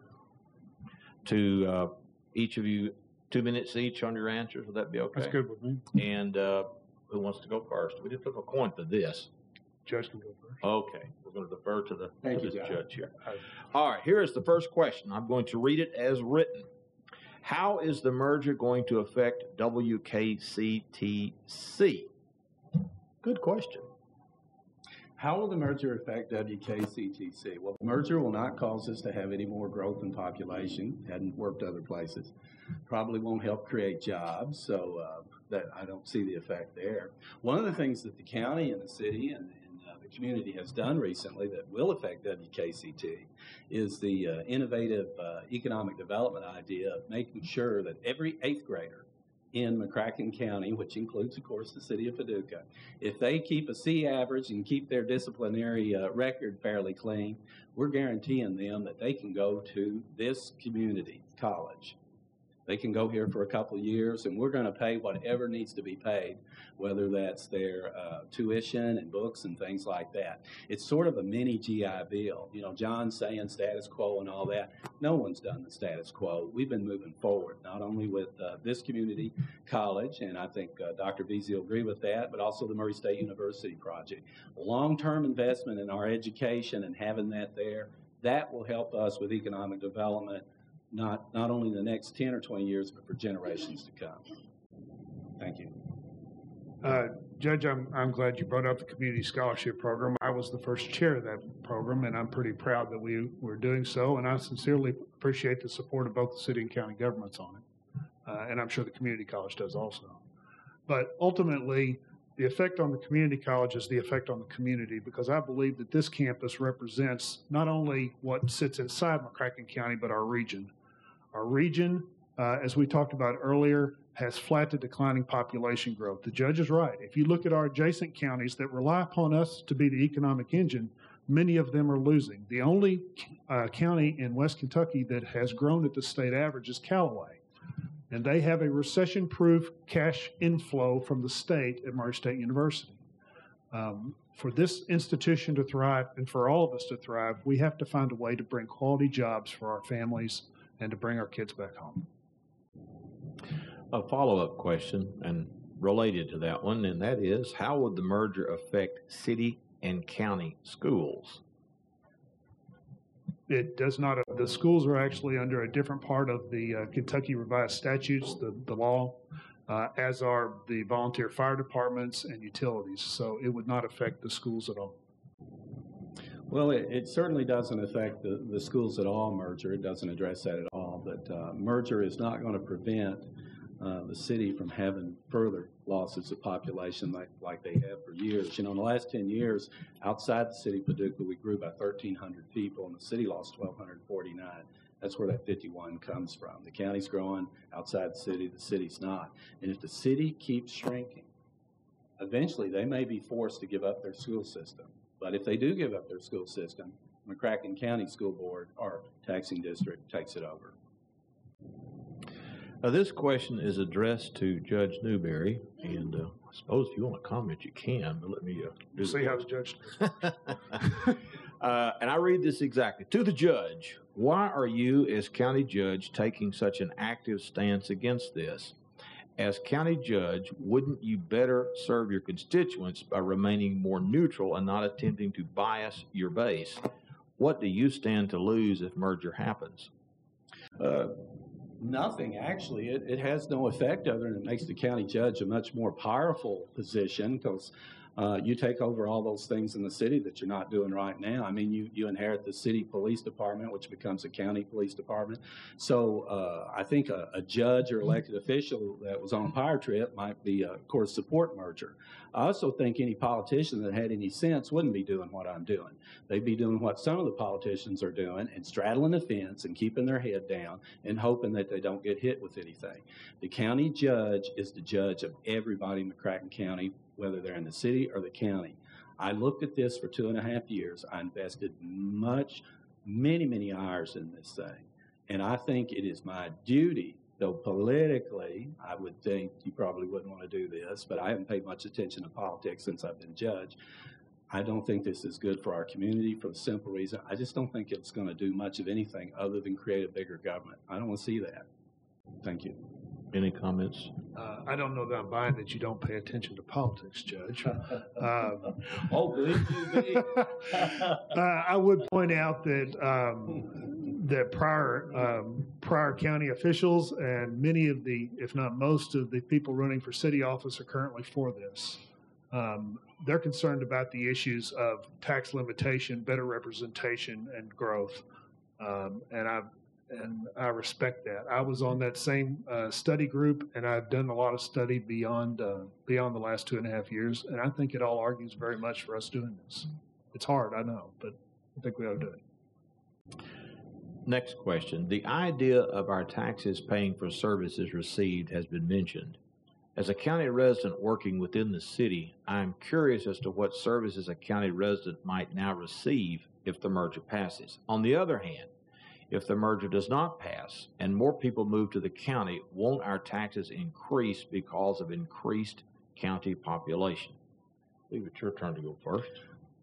to each of you 2 minutes each on your answers? Would that be okay? That's good with me. And who wants to go first? We just took a coin for this. Judge can go first. Okay. We're going to defer to the judge here. Right. All right. Here is the first question. I'm going to read it as written. How is the merger going to affect WKCTC? Good question. How will the merger affect WKCTC? Well, the merger will not cause us to have any more growth in population. Hadn't worked other places. Probably won't help create jobs, so that I don't see the effect there. One of the things that the county and the city and the community has done recently that will affect WKCT is the innovative economic development idea of making sure that every 8th grader in McCracken County, which includes, of course, the city of Paducah, if they keep a C average and keep their disciplinary record fairly clean, we're guaranteeing them that they can go to this community college. They can go here for a couple of years, and we're going to pay whatever needs to be paid, whether that's their tuition and books and things like that. It's sort of a mini GI Bill. You know, John's saying status quo and all that. No one's done the status quo. We've been moving forward, not only with this community college, and I think Dr. Beasley will agree with that, but also the Murray State University project. Long-term investment in our education and having that there, that will help us with economic development, not only in the next 10 or 20 years, but for generations to come. Thank you. Judge, I'm glad you brought up the Community Scholarship Program. I was the first chair of that program, and I'm pretty proud that we were doing so, and I sincerely appreciate the support of both the city and county governments on it, and I'm sure the community college does also. But ultimately, the effect on the community college is the effect on the community, because I believe that this campus represents not only what sits inside McCracken County, but our region. Our region, as we talked about earlier, has flat to declining population growth. The judge is right. If you look at our adjacent counties that rely upon us to be the economic engine, many of them are losing. The only county in West Kentucky that has grown at the state average is Callaway. And they have a recession-proof cash inflow from the state at Murray State University. For this institution to thrive and for all of us to thrive, we have to find a way to bring quality jobs for our families and to bring our kids back home. A follow-up question, and related to that one, and that is, how would the merger affect city and county schools? It does not. The schools are actually under a different part of the Kentucky Revised Statutes, the law, as are the volunteer fire departments and utilities. So it would not affect the schools at all. Well, it certainly doesn't affect the schools at all, merger. It doesn't address that at all. But merger is not going to prevent the city from having further losses of population like they have for years. You know, in the last 10 years, outside the city of Paducah, we grew by 1,300 people, and the city lost 1,249. That's where that 51 comes from. The county's growing outside the city's not. And if the city keeps shrinking, eventually they may be forced to give up their school system. But if they do give up their school system, McCracken County School Board, our taxing district, takes it over. This question is addressed to Judge Newberry, and I suppose if you want to comment, you can, but let me do see how the judge does. And I read this exactly. To the judge, why are you, as county judge, taking such an active stance against this? As county judge, wouldn't you better serve your constituents by remaining more neutral and not attempting to bias your base? What do you stand to lose if merger happens? Nothing, actually. It has no effect other than it makes the county judge a much more powerful position, because you take over all those things in the city that you're not doing right now. I mean, you inherit the city police department, which becomes a county police department. So I think a judge or elected official that was on a power trip might be, of course, support merger. I also think any politician that had any sense wouldn't be doing what I'm doing. They'd be doing what some of the politicians are doing and straddling the fence and keeping their head down and hoping that they don't get hit with anything. The county judge is the judge of everybody in McCracken County, whether they're in the city or the county. I looked at this for 2.5 years. I invested many hours in this thing. And I think it is my duty, though politically, I would think you probably wouldn't want to do this, but I haven't paid much attention to politics since I've been judge. I don't think this is good for our community for the simple reason I just don't think it's going to do much of anything other than create a bigger government. I don't want to see that. Thank you. Any comments? I don't know that I'm buying that you don't pay attention to politics, Judge. Believe you me. I would point out that that prior county officials and many of the, if not most of the people running for city office are currently for this. They're concerned about the issues of tax limitation, better representation, and growth. And I respect that. I was on that same study group, and I've done a lot of study beyond the last 2.5 years, and I think it all argues very much for us doing this. It's hard, I know, but I think we ought to do it. Next question. The idea of our taxes paying for services received has been mentioned. As a county resident working within the city, I'm curious as to what services a county resident might now receive if the merger passes. On the other hand, If the merger does not pass and more people move to the county, won't our taxes increase because of increased county population? I believe it's your turn to go first.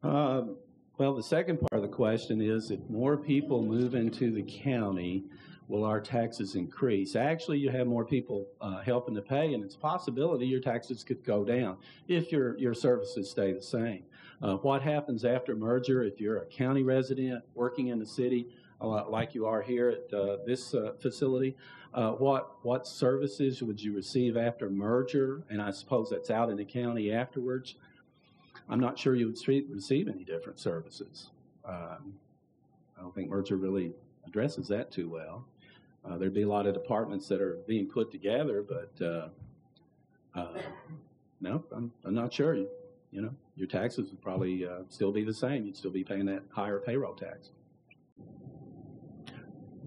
Well, the second part of the question is, if more people move into the county, will our taxes increase? Actually, you have more people helping to pay, and it's a possibility your taxes could go down if your services stay the same. What happens after merger if you're a county resident working in the city, like you are here at this facility? What services would you receive after merger? And I suppose that's out in the county afterwards. I'm not sure you would receive any different services. I don't think merger really addresses that too well. There'd be a lot of departments that are being put together, but no, I'm not sure. You know, your taxes would probably still be the same. You'd still be paying that higher payroll tax.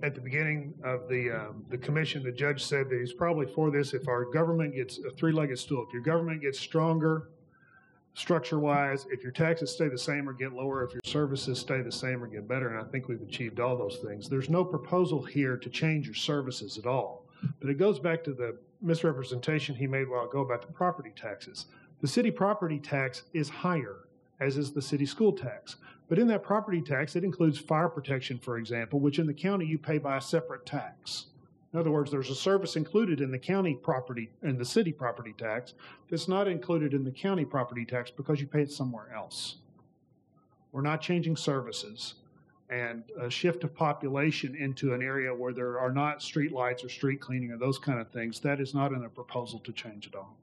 At the beginning of the commission, the judge said that he's probably for this if our government gets a three-legged stool. If your government gets stronger, structure-wise, if your taxes stay the same or get lower, if your services stay the same or get better, and I think we've achieved all those things. There's no proposal here to change your services at all. But it goes back to the misrepresentation he made a while ago about the property taxes. The city property tax is higher, as is the city school tax. But in that property tax, it includes fire protection, for example, which in the county you pay by a separate tax. In other words, there's a service included in the county property and the city property tax that's not included in the county property tax because you pay it somewhere else. We're not changing services. And a shift of population into an area where there are not street lights or street cleaning or those kind of things, that is not in a proposal to change at all.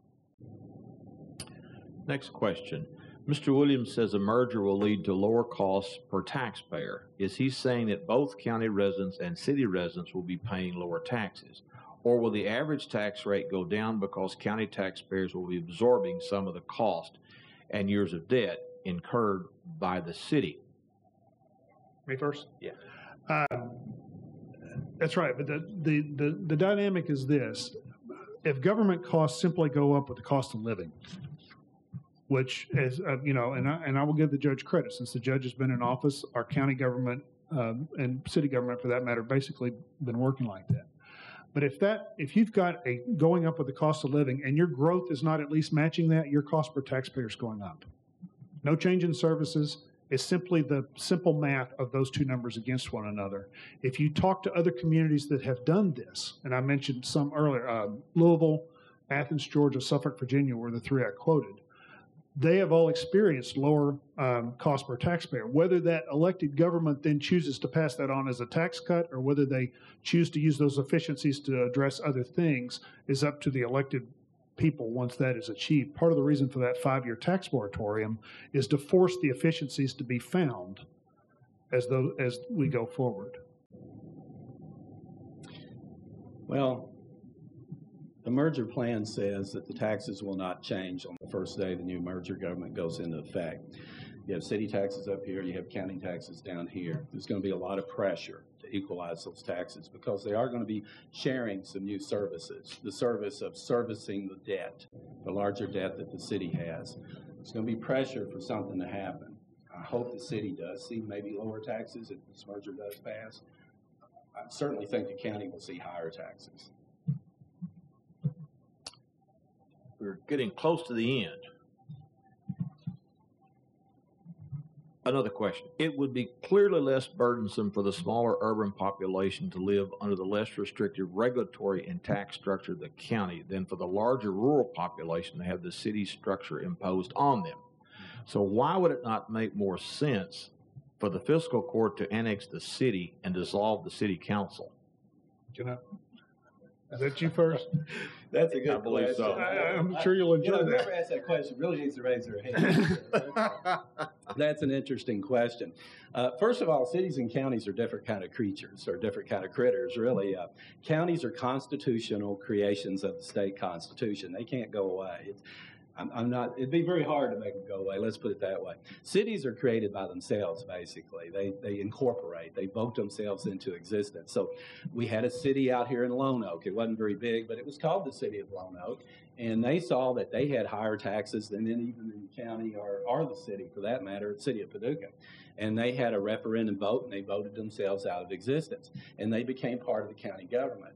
Next question. Mr. Williams says a merger will lead to lower costs per taxpayer. Is he saying that both county residents and city residents will be paying lower taxes? Or will the average tax rate go down because county taxpayers will be absorbing some of the cost and years of debt incurred by the city? Me first? Yeah. That's right. But the dynamic is this. If government costs simply go up with the cost of living, which is, and I will give the judge credit. Since the judge has been in office, our county government and city government, for that matter, basically been working like that. But if you've got a going up with the cost of living and your growth is not at least matching that, your cost per taxpayer is going up. No change in services. It's simply the simple math of those two numbers against one another. If you talk to other communities that have done this, and I mentioned some earlier, Louisville, Athens, Georgia, Suffolk, Virginia were the three I quoted. They have all experienced lower cost per taxpayer. Whether that elected government then chooses to pass that on as a tax cut or whether they choose to use those efficiencies to address other things is up to the elected people once that is achieved. Part of the reason for that 5-year tax moratorium is to force the efficiencies to be found as we go forward. Well, the merger plan says that the taxes will not change on the first day the new merger government goes into effect. You have city taxes up here, you have county taxes down here. There's going to be a lot of pressure to equalize those taxes because they are going to be sharing some new services. The service of servicing the debt, the larger debt that the city has. There's going to be pressure for something to happen. I hope the city does see maybe lower taxes if this merger does pass. I certainly think the county will see higher taxes. We're getting close to the end. Another question. It would be clearly less burdensome for the smaller urban population to live under the less restrictive regulatory and tax structure of the county than for the larger rural population to have the city structure imposed on them. So why would it not make more sense for the fiscal court to annex the city and dissolve the city council? Is that you first? That's a good I believe question. so. I'm sure you'll enjoy that. Whoever asked that question really needs to raise their hand. That's an interesting question. First of all, cities and counties are different kind of creatures, or different kind of critters, really. Counties are constitutional creations of the state constitution. They can't go away. It'd be very hard to make them go away, let's put it that way. Cities are created by themselves, basically. They incorporate, they vote themselves into existence. So we had a city out here in Lone Oak. It wasn't very big, but it was called the City of Lone Oak. And they saw that they had higher taxes than even in the county or the city, for that matter, the city of Paducah. And they had a referendum vote, and they voted themselves out of existence. And they became part of the county government.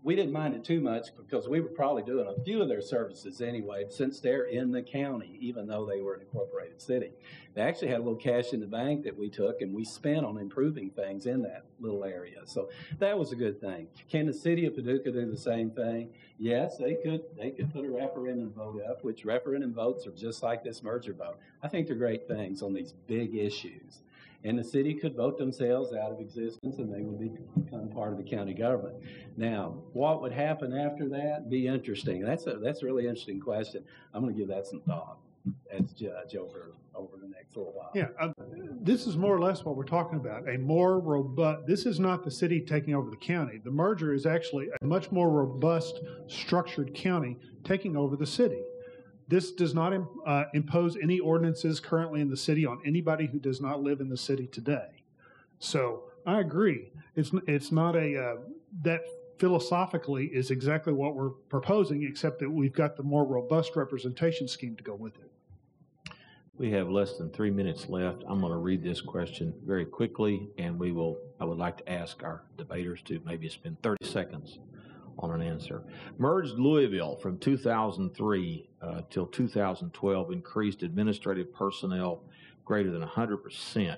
We didn't mind it too much because we were probably doing a few of their services anyway, since they're in the county, even though they were an incorporated city. They actually had a little cash in the bank that we took and we spent on improving things in that little area. So that was a good thing. Can the city of Paducah do the same thing? Yes, they could. They could put a referendum vote up, which referendum votes are just like this merger vote. I think they're great things on these big issues. And the city could vote themselves out of existence, and they would become part of the county government. Now, what would happen after that? Be interesting. That's a really interesting question. I'm going to give that some thought as judge over the next little while. Yeah, this is more or less what we're talking about. A more robust. This is not the city taking over the county. The merger is actually a much more robust, structured county taking over the city. This does not impose any ordinances currently in the city on anybody who does not live in the city today. So I agree. It's not that philosophically is exactly what we're proposing, except that we've got the more robust representation scheme to go with it. We have less than 3 minutes left. I'm going to read this question very quickly, and I would like to ask our debaters to maybe spend 30 seconds on an answer. Merged Louisville from 2003 till 2012 increased administrative personnel greater than 100%.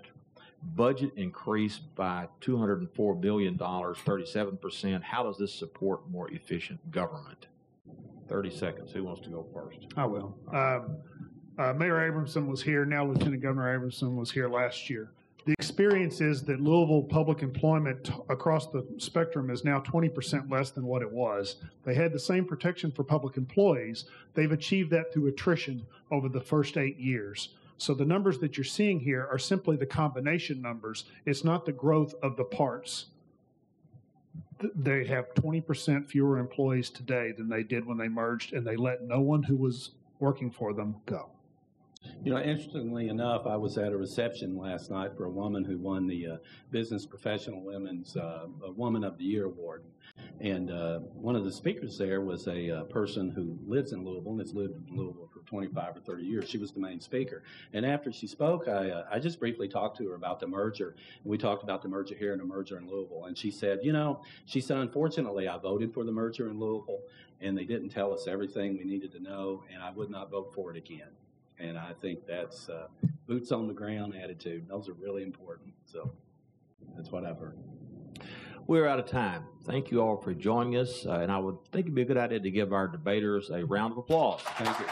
Budget increased by $204 billion, 37%. How does this support more efficient government? 30 seconds. Who wants to go first? I will. Mayor Abramson was here. Now Lieutenant Governor Abramson was here last year. The experience is that Louisville public employment across the spectrum is now 20% less than what it was. They had the same protection for public employees. They've achieved that through attrition over the first 8 years. So the numbers that you're seeing here are simply the combination numbers. It's not the growth of the parts. They have 20% fewer employees today than they did when they merged, and they let no one who was working for them go. You know, interestingly enough, I was at a reception last night for a woman who won the Business Professional Women's Woman of the Year Award. And one of the speakers there was a person who lives in Louisville and has lived in Louisville for 25 or 30 years. She was the main speaker. And after she spoke, I just briefly talked to her about the merger. We talked about the merger here and the merger in Louisville. And she said, unfortunately, I voted for the merger in Louisville, and they didn't tell us everything we needed to know, and I would not vote for it again. And I think that's boots on the ground attitude. Those are really important. So that's what I've heard. We're out of time. Thank you all for joining us. And I would think it'd be a good idea to give our debaters a round of applause. Thank you.